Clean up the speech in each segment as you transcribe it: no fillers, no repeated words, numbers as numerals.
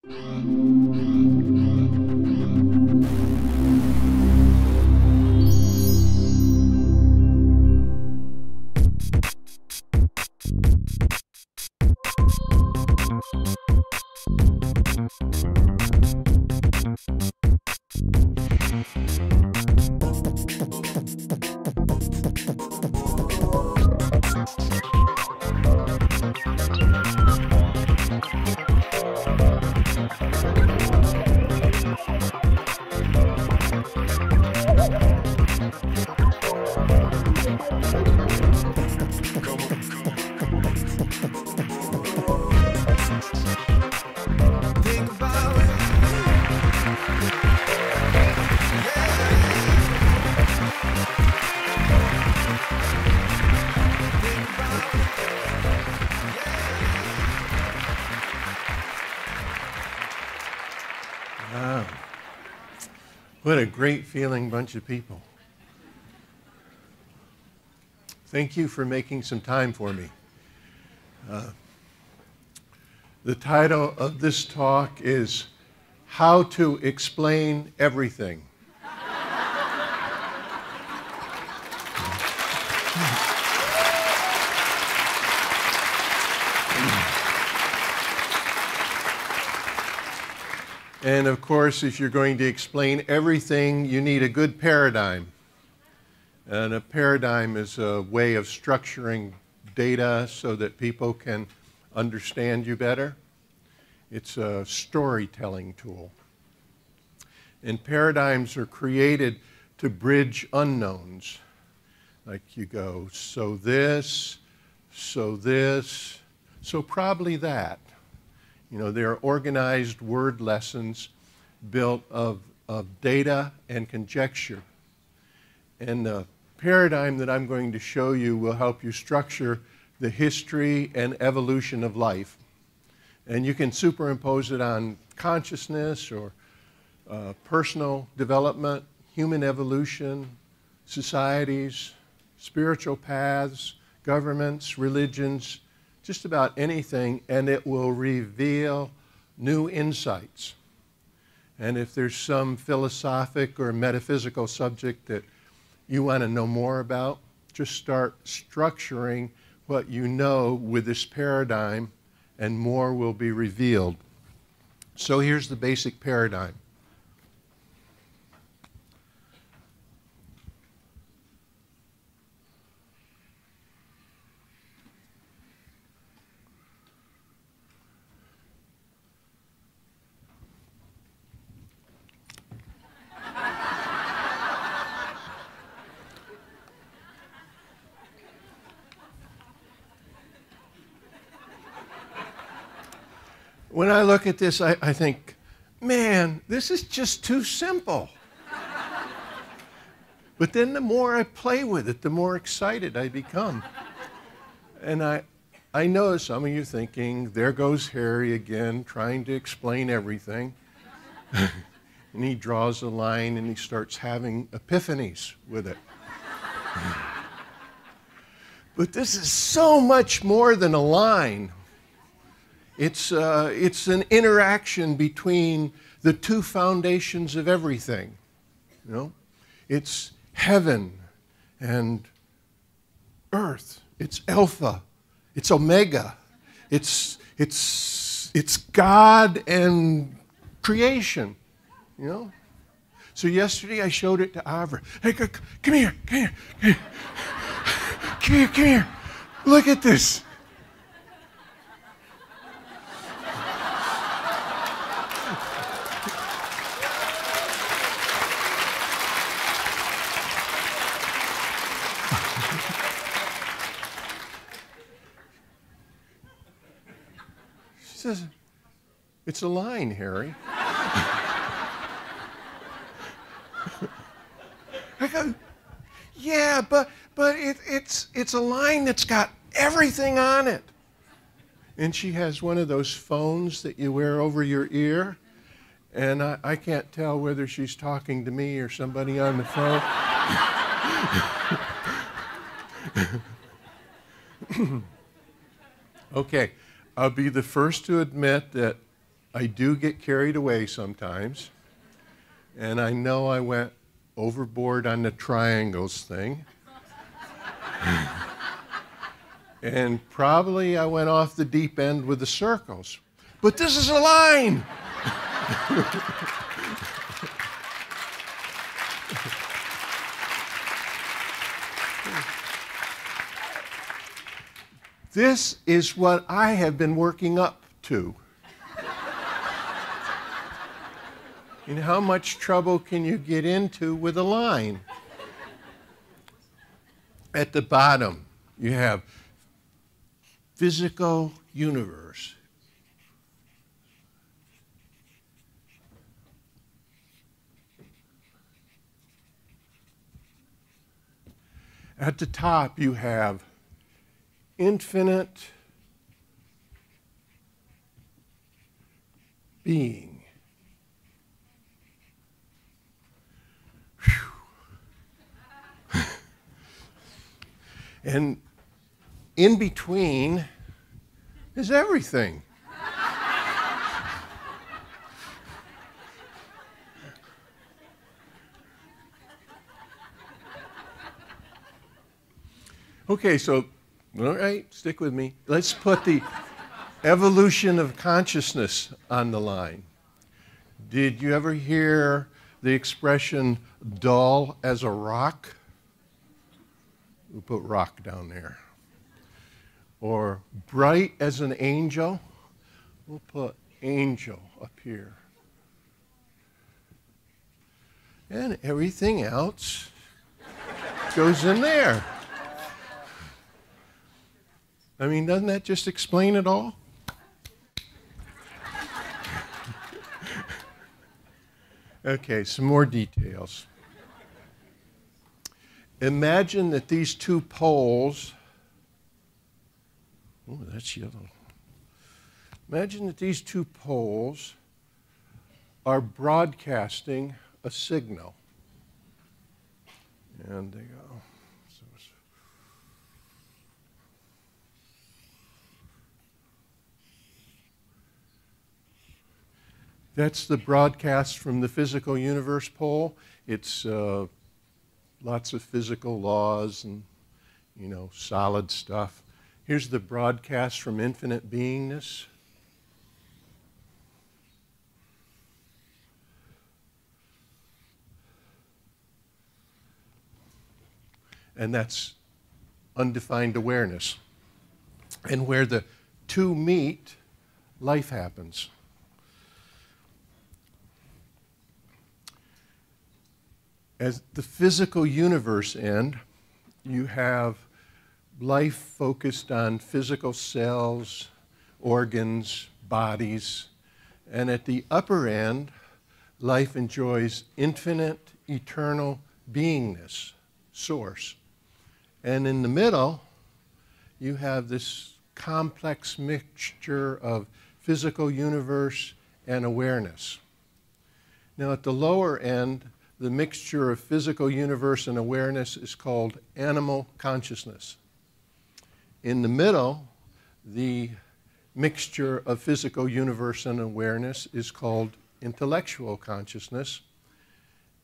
Wow. What a great feeling bunch of people. Thank you for making some time for me. The title of this talk is How to Explain Everything. And of course, if you're going to explain everything, you need a good paradigm. And a paradigm is a way of structuring data so that people can understand you better. It's a storytelling tool. And paradigms are created to bridge unknowns. Like you go, so this, so probably that. You know, they're organized word lessons built of data and conjecture. And the paradigm that I'm going to show you will help you structure the history and evolution of life. And you can superimpose it on consciousness or personal development, human evolution, societies, spiritual paths, governments, religions, just about anything, and it will reveal new insights. And if there's some philosophic or metaphysical subject that you want to know more about, just start structuring what you know with this paradigm, and more will be revealed. So here's the basic paradigm. When I look at this, I think, man, this is just too simple. But then the more I play with it, the more excited I become. And I know some of you thinking, there goes Harry again, trying to explain everything. And he draws a line and he starts having epiphanies with it. But this is so much more than a line. It's an interaction between the two foundations of everything. You know? It's heaven and earth. It's alpha. It's omega. It's God and creation. You know? So yesterday I showed it to Avra. Hey, come here, come here, come here. Come here, come here. Look at this. She says, it's a line, Harry. I go, yeah, but it's a line that's got everything on it. And she has one of those phones that you wear over your ear, and I can't tell whether she's talking to me or somebody on the phone. Okay, I'll be the first to admit that I do get carried away sometimes, and I know I went overboard on the triangles thing. And probably I went off the deep end with the circles. But this is a line! This is what I have been working up to. And how much trouble can you get into with a line? At the bottom, you have physical universe. At the top, you have infinite being. And in between is everything. Okay, so, all right, stick with me. Let's put the evolution of consciousness on the line. Did you ever hear the expression dull as a rock? We'll put rock down there. Or bright as an angel? We'll put angel up here. And everything else goes in there. I mean, doesn't that just explain it all? Okay, some more details. Imagine that these two poles, oh, that's yellow. Imagine that these two poles are broadcasting a signal. And they go. That's the broadcast from the physical universe pole. It's lots of physical laws and, solid stuff. Here's the broadcast from infinite beingness. And that's undefined awareness. And where the two meet, life happens. As the physical universe end, you have life focused on physical cells, organs, bodies, and at the upper end, life enjoys infinite, eternal beingness, source. And in the middle, you have this complex mixture of physical universe and awareness. Now at the lower end, the mixture of physical universe and awareness is called animal consciousness. In the middle, the mixture of physical universe and awareness is called intellectual consciousness.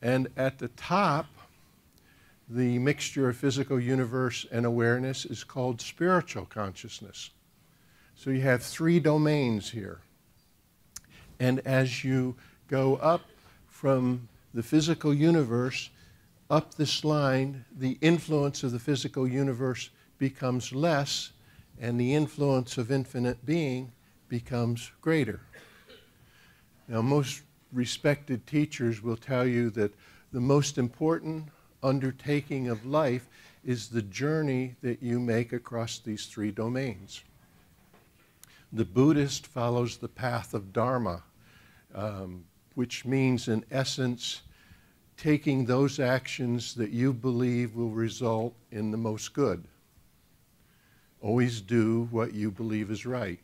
And at the top, the mixture of physical universe and awareness is called spiritual consciousness. So you have three domains here. And as you go up from the physical universe up this line, the influence of the physical universe becomes less, and the influence of infinite being becomes greater. Now, most respected teachers will tell you that the most important undertaking of life is the journey that you make across these three domains. The Buddhist follows the path of Dharma, which means, in essence, taking those actions that you believe will result in the most good. Always do what you believe is right.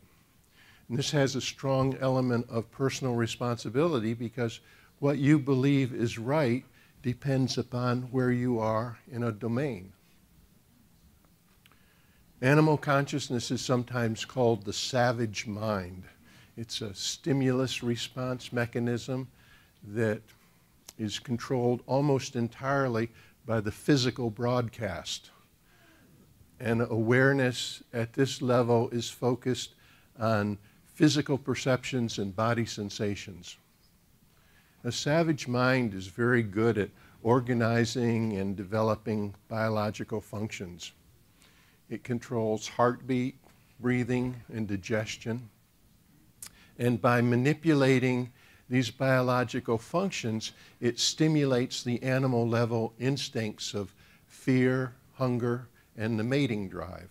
And this has a strong element of personal responsibility because what you believe is right depends upon where you are in a domain. Animal consciousness is sometimes called the savage mind. It's a stimulus response mechanism that is controlled almost entirely by the physical broadcast. And awareness at this level is focused on physical perceptions and body sensations. A savage mind is very good at organizing and developing biological functions. It controls heartbeat, breathing, and digestion. And by manipulating these biological functions, it stimulates the animal level instincts of fear, hunger, and the mating drive.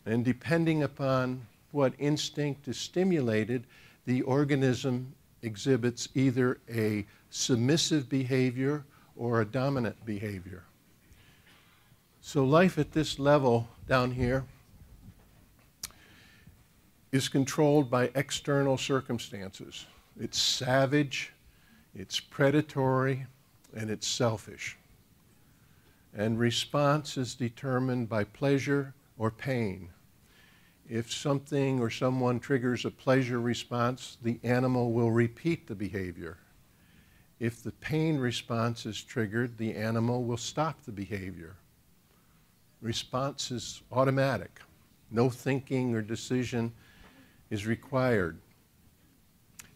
And depending upon what instinct is stimulated, the organism exhibits either a submissive behavior or a dominant behavior. So life at this level down here is controlled by external circumstances. It's savage, it's predatory, and it's selfish. And response is determined by pleasure or pain. If something or someone triggers a pleasure response, the animal will repeat the behavior. If the pain response is triggered, the animal will stop the behavior. Response is automatic. No thinking or decision is required.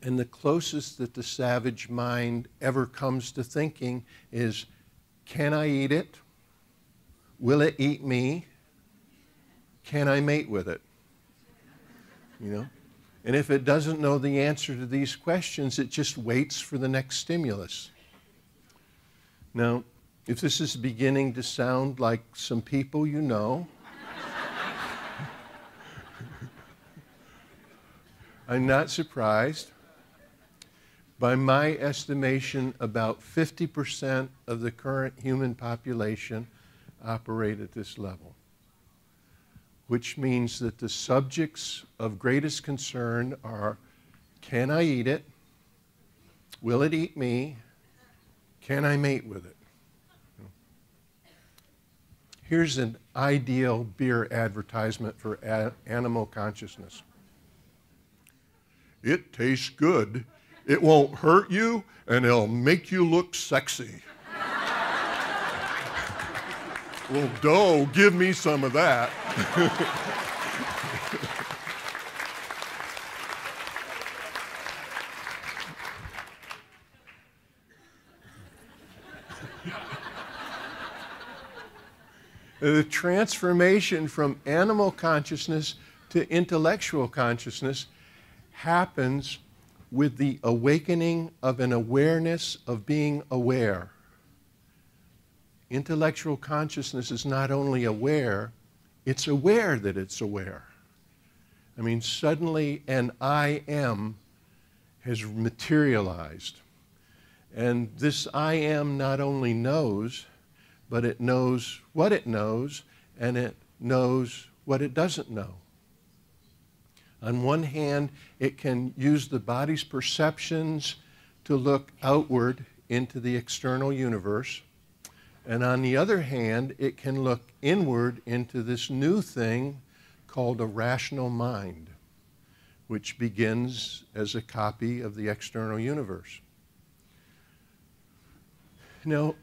And the closest that the savage mind ever comes to thinking is, can I eat it? Will it eat me? Can I mate with it? You know? And if it doesn't know the answer to these questions, it just waits for the next stimulus. Now, if this is beginning to sound like some people you know, I'm not surprised. By my estimation, about 50% of the current human population operate at this level, which means that the subjects of greatest concern are, can I eat it? Will it eat me? Can I mate with it? Here's an ideal beer advertisement for animal consciousness. It tastes good. It won't hurt you, and it'll make you look sexy. Well, dough, give me some of that. The transformation from animal consciousness to intellectual consciousness happens with the awakening of an awareness of being aware. Intellectual consciousness is not only aware, it's aware that it's aware. I mean, suddenly an I am has materialized. And this I am not only knows, but it knows what it knows, and it knows what it doesn't know. On one hand, it can use the body's perceptions to look outward into the external universe. And on the other hand, it can look inward into this new thing called a rational mind, which begins as a copy of the external universe. Now,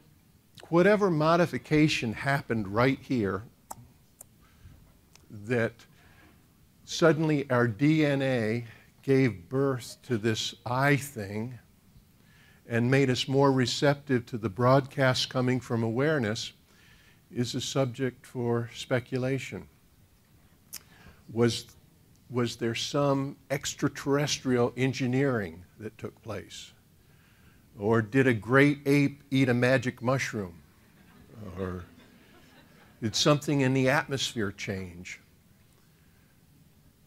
whatever modification happened right here, that suddenly our DNA gave birth to this I thing and made us more receptive to the broadcasts coming from awareness, is a subject for speculation. Was there some extraterrestrial engineering that took place? Or did a great ape eat a magic mushroom? Or did something in the atmosphere change?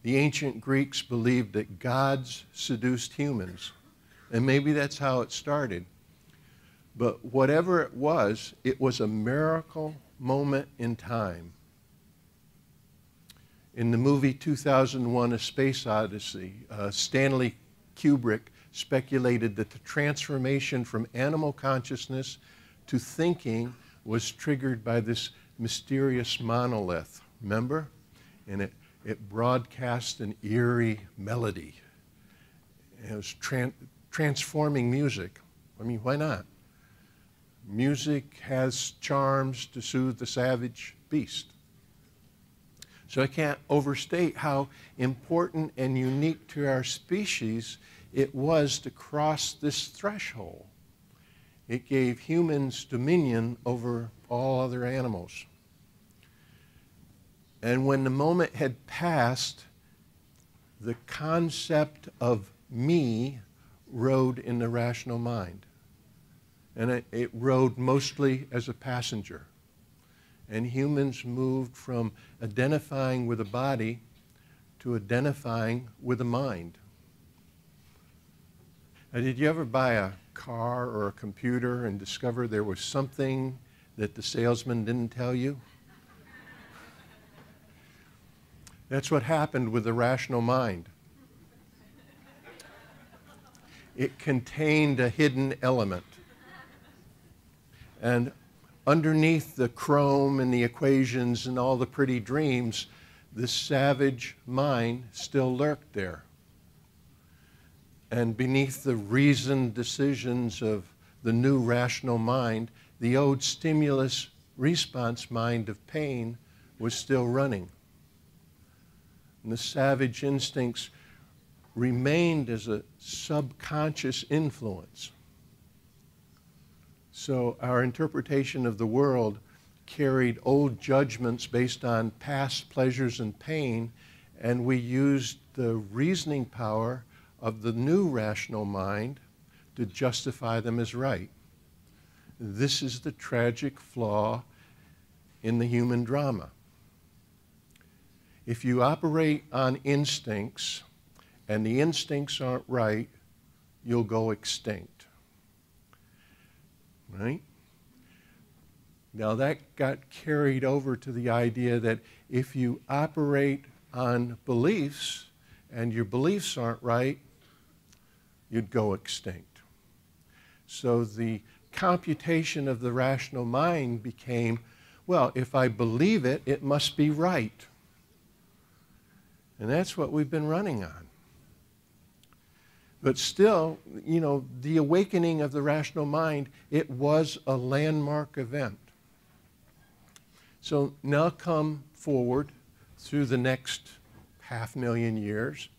The ancient Greeks believed that gods seduced humans, and maybe that's how it started. But whatever it was a miracle moment in time. In the movie 2001: A Space Odyssey, Stanley Kubrick speculated that the transformation from animal consciousness to thinking was triggered by this mysterious monolith, remember? And it It broadcast an eerie melody. It was transforming music. I mean, why not? Music has charms to soothe the savage beast. So I can't overstate how important and unique to our species it was to cross this threshold. It gave humans dominion over all other animals. And when the moment had passed, the concept of me rode in the rational mind. And it rode mostly as a passenger. And humans moved from identifying with a body to identifying with a mind. Now, did you ever buy a car or a computer and discover there was something that the salesman didn't tell you? That's what happened with the rational mind. It contained a hidden element. And underneath the chrome and the equations and all the pretty dreams, the savage mind still lurked there. And beneath the reasoned decisions of the new rational mind, the old stimulus response mind of pain was still running. And the savage instincts remained as a subconscious influence. So our interpretation of the world carried old judgments based on past pleasures and pain, and we used the reasoning power of the new rational mind to justify them as right. This is the tragic flaw in the human drama. If you operate on instincts and the instincts aren't right, you'll go extinct. Right? Now that got carried over to the idea that if you operate on beliefs and your beliefs aren't right, you'd go extinct. So the computation of the rational mind became, well, if I believe it, it must be right. And that's what we've been running on. But still, you know, the awakening of the rational mind, it was a landmark event. So now come forward through the next 500,000 years,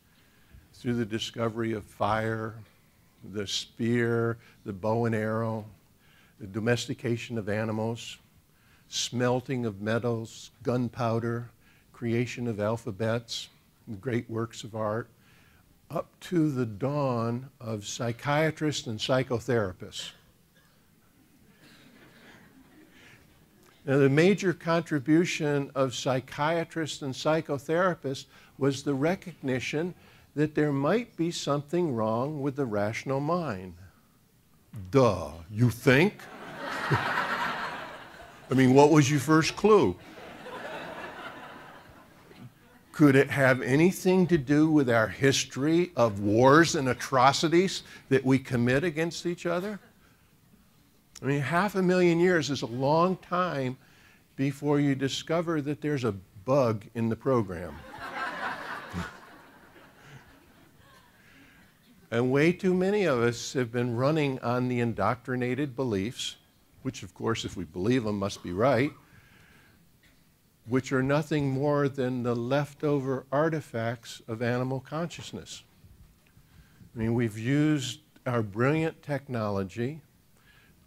through the discovery of fire, the spear, the bow and arrow, the domestication of animals, smelting of metals, gunpowder, creation of alphabets, great works of art, up to the dawn of psychiatrists and psychotherapists. Now, the major contribution of psychiatrists and psychotherapists was the recognition that there might be something wrong with the rational mind. Duh, you think? I mean, what was your first clue? Could it have anything to do with our history of wars and atrocities that we commit against each other? I mean, 500,000 years is a long time before you discover that there's a bug in the program. And way too many of us have been running on the indoctrinated beliefs, which of course, if we believe them, must be right, which are nothing more than the leftover artifacts of animal consciousness. I mean, we've used our brilliant technology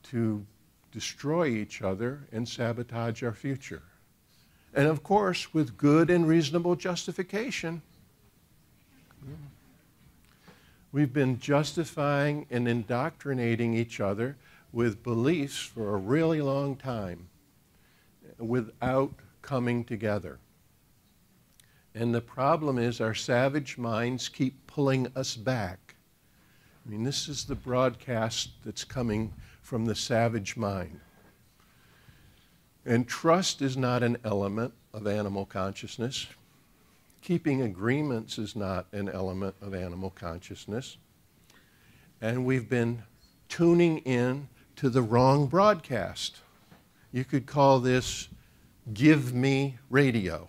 to destroy each other and sabotage our future. And of course, with good and reasonable justification. We've been justifying and indoctrinating each other with beliefs for a really long time without coming together. And the problem is our savage minds keep pulling us back. I mean, this is the broadcast that's coming from the savage mind. And trust is not an element of animal consciousness. Keeping agreements is not an element of animal consciousness. And we've been tuning in to the wrong broadcast. You could call this give me radio.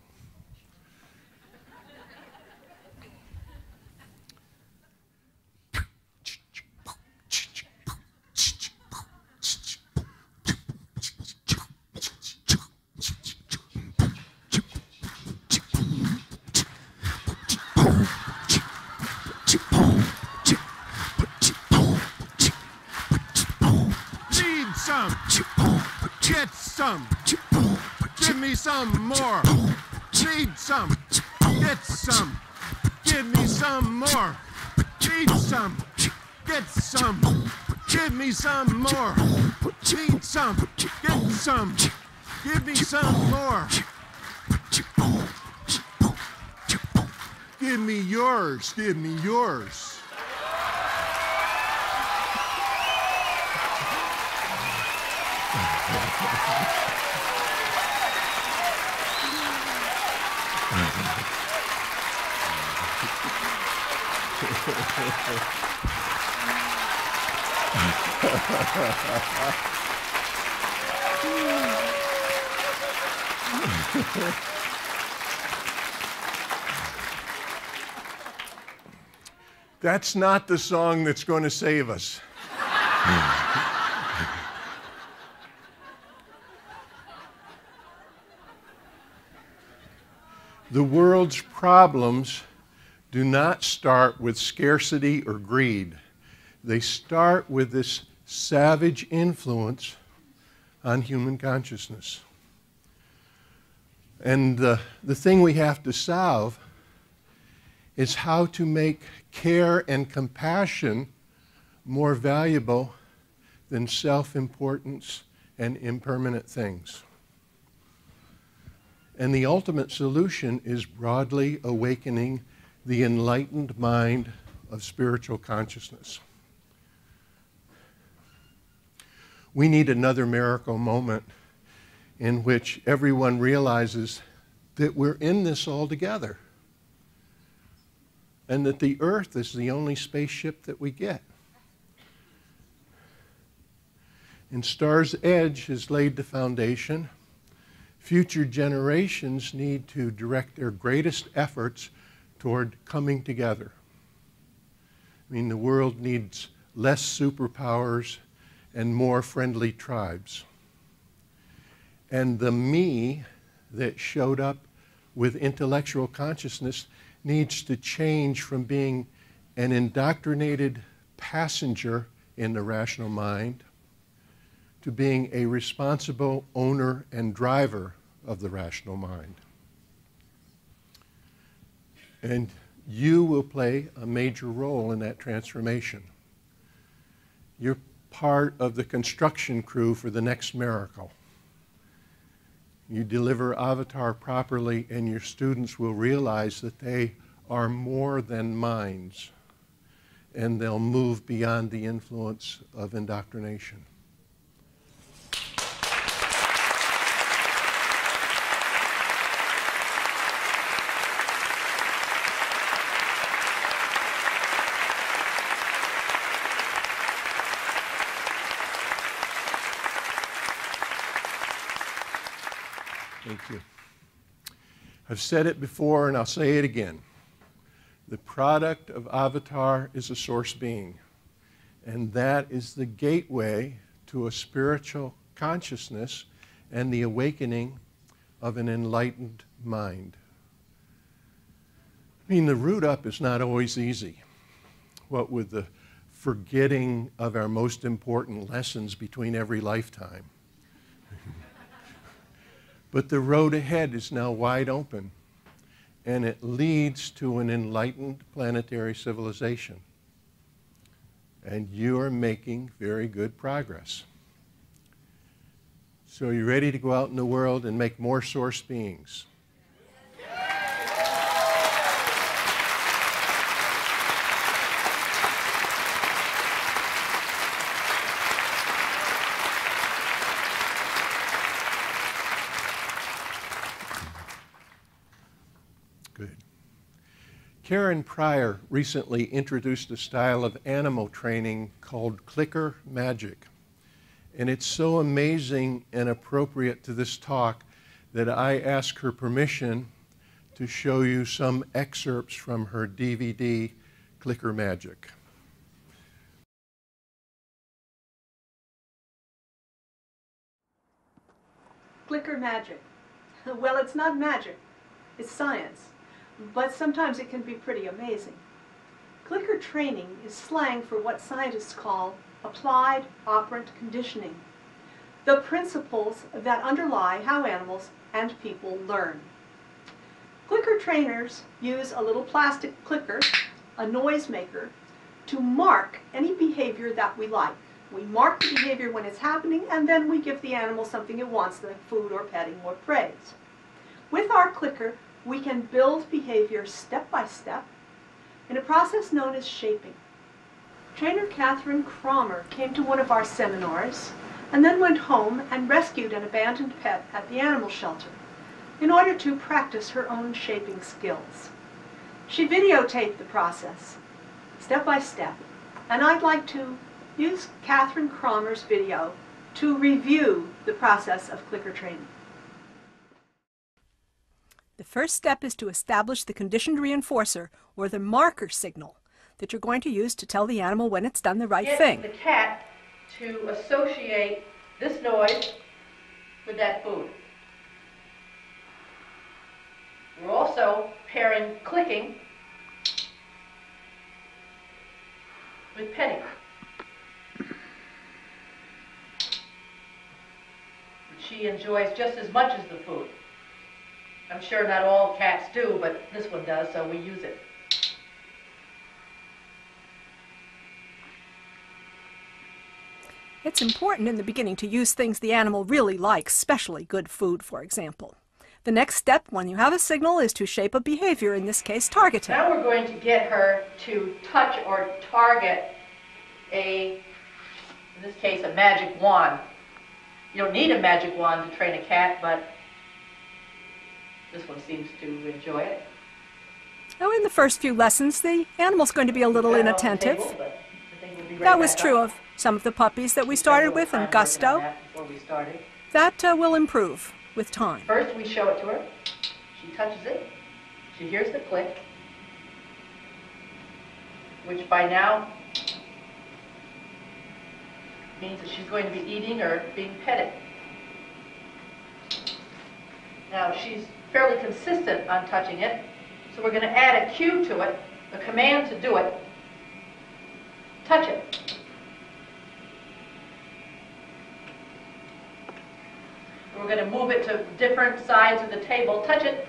some more. Need some. Get some. Give me some more. Need some. Get some. Give me some more. Need some. Get some. Give me some more. Give me yours. Give me yours. That's not the song that's going to save us. The world's problems do not start with scarcity or greed. They start with this savage influence on human consciousness. And the thing we have to solve is how to make care and compassion more valuable than self-importance and impermanent things. And the ultimate solution is broadly awakening the enlightened mind of spiritual consciousness. We need another miracle moment in which everyone realizes that we're in this all together, and that the earth is the only spaceship that we get. And Star's Edge has laid the foundation. Future generations need to direct their greatest efforts toward coming together. I mean, the world needs less superpowers and more friendly tribes. And the me that showed up with intellectual consciousness needs to change from being an indoctrinated passenger in the rational mind to being a responsible owner and driver of the rational mind. And you will play a major role in that transformation. You're part of the construction crew for the next miracle. You deliver Avatar properly, and your students will realize that they are more than minds, and they'll move beyond the influence of indoctrination. Thank you. I've said it before and I'll say it again. The product of Avatar is a source being, and that is the gateway to a spiritual consciousness and the awakening of an enlightened mind. I mean, the route up is not always easy. What with the forgetting of our most important lessons between every lifetime. But the road ahead is now wide open, and it leads to an enlightened planetary civilization. And you are making very good progress. So are you ready to go out in the world and make more source beings? Good. Karen Pryor recently introduced a style of animal training called clicker magic. And it's so amazing and appropriate to this talk that I asked her permission to show you some excerpts from her DVD, Clicker Magic. Clicker magic. Well, it's not magic, it's science. But sometimes it can be pretty amazing. Clicker training is slang for what scientists call applied operant conditioning. the principles that underlie how animals and people learn. Clicker trainers use a little plastic clicker, a noisemaker, to mark any behavior that we like. We mark the behavior when it's happening, and then we give the animal something it wants, like food or petting or praise. With our clicker, we can build behavior step by step in a process known as shaping. Trainer Catherine Cromer came to one of our seminars and then went home and rescued an abandoned pet at the animal shelter in order to practice her own shaping skills. She videotaped the process, step by step, and I'd like to use Catherine Cromer's video to review the process of clicker training. The first step is to establish the conditioned reinforcer, or the marker signal, that you're going to use to tell the animal when it's done the right thing. Get the cat to associate this noise with that food. We're also pairing clicking with petting, which she enjoys just as much as the food. I'm sure not all cats do, but this one does, so we use it. It's important in the beginning to use things the animal really likes, especially good food, for example. The next step, when you have a signal, is to shape a behavior, in this case, targeting. Now we're going to get her to touch or target in this case, a magic wand. You don't need a magic wand to train a cat, but this one seems to enjoy it. Now, in the first few lessons, the animal's going to be a little inattentive. That was true of some of the puppies that we started with in Gusto. That will improve with time. First, we show it to her. She touches it. She hears the click, which by now means that she's going to be eating or being petted. Now, she's fairly consistent on touching it, so we're going to add a cue to it, a command to do it. Touch it. We're going to move it to different sides of the table. Touch it.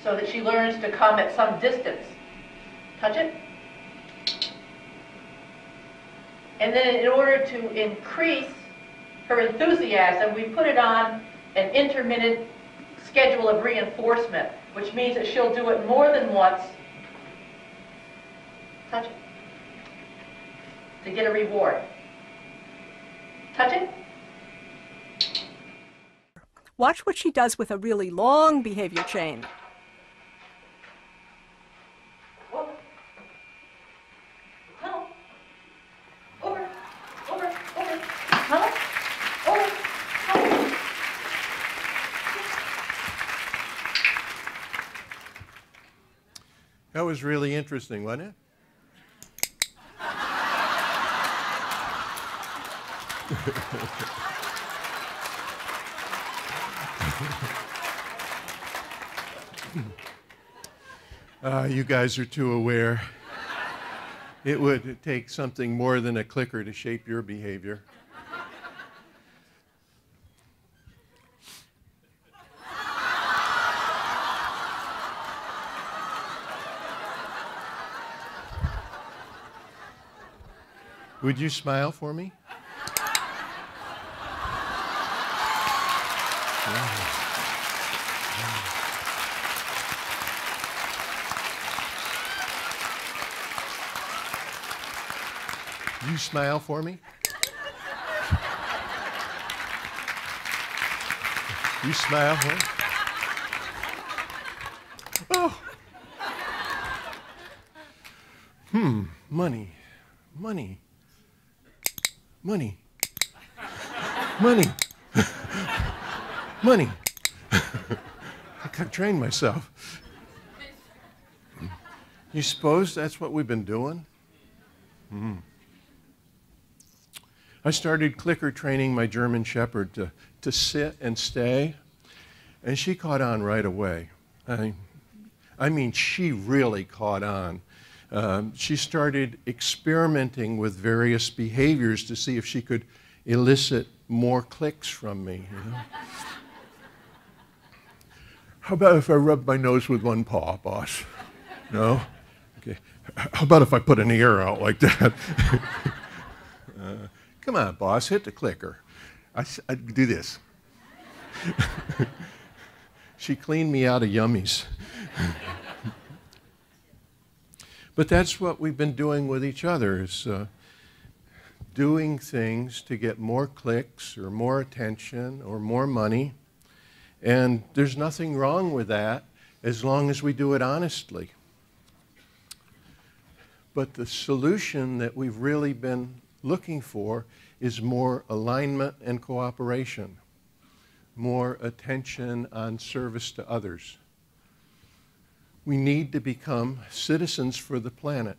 So that she learns to come at some distance. Touch it. And then in order to increase her enthusiasm, we put it on an intermittent schedule of reinforcement, which means that she'll do it more than once. Touch it. To get a reward. Touch it. Watch what she does with a really long behavior chain. Over. Tunnel. Over. Over. Over. Tunnel. Over. Tunnel. That was really interesting, wasn't it? You guys are too aware. It would take something more than a clicker to shape your behavior. Would you smile for me? You smile for me? You smile for me? Oh. Money. Money. Money. Money. Money. I can't train myself. You suppose that's what we've been doing? I started clicker training my German Shepherd to sit and stay, and she caught on right away. I mean, she really caught on. She started experimenting with various behaviors to see if she could elicit more clicks from me. You know? How about if I rub my nose with one paw, boss? No? Okay. How about if I put an ear out like that? Come on, boss, hit the clicker. I do this. She cleaned me out of yummies. But that's what we've been doing with each other, is doing things to get more clicks or more attention or more money. And there's nothing wrong with that as long as we do it honestly. But the solution that we've really been looking for is more alignment and cooperation, more attention on service to others. We need to become citizens for the planet.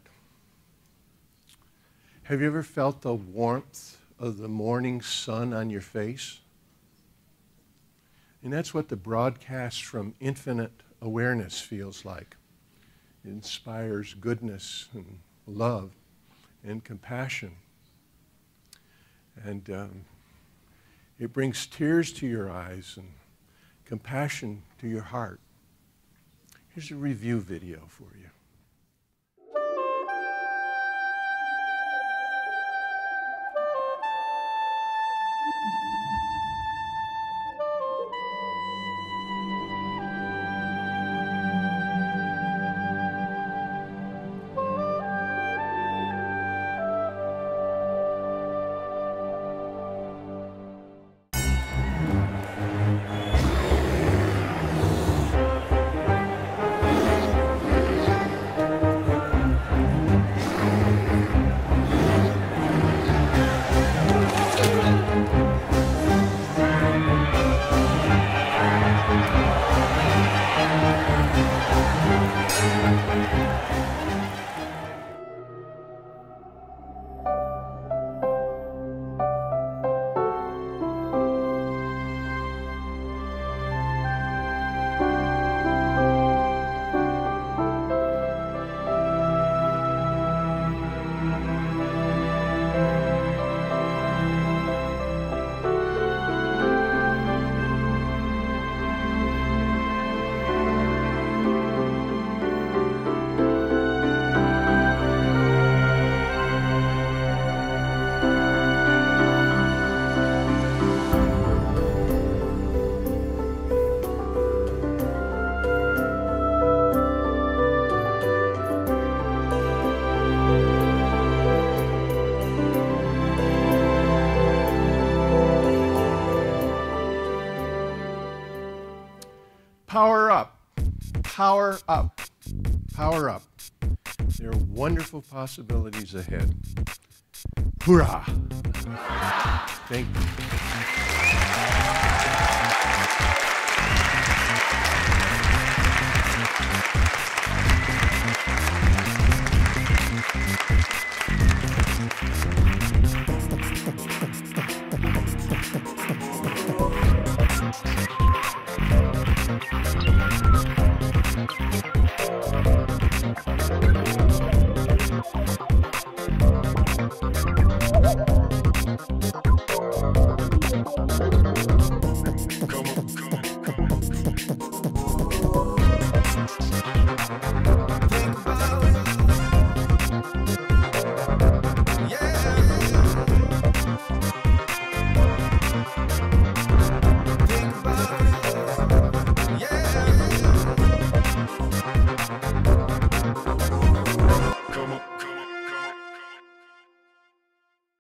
Have you ever felt the warmth of the morning sun on your face? And that's what the broadcast from Infinite Awareness feels like. It inspires goodness and love and compassion. And it brings tears to your eyes and compassion to your heart. Here's a review video for you. Power up, power up, power up. There are wonderful possibilities ahead. Hoorah! Thank you.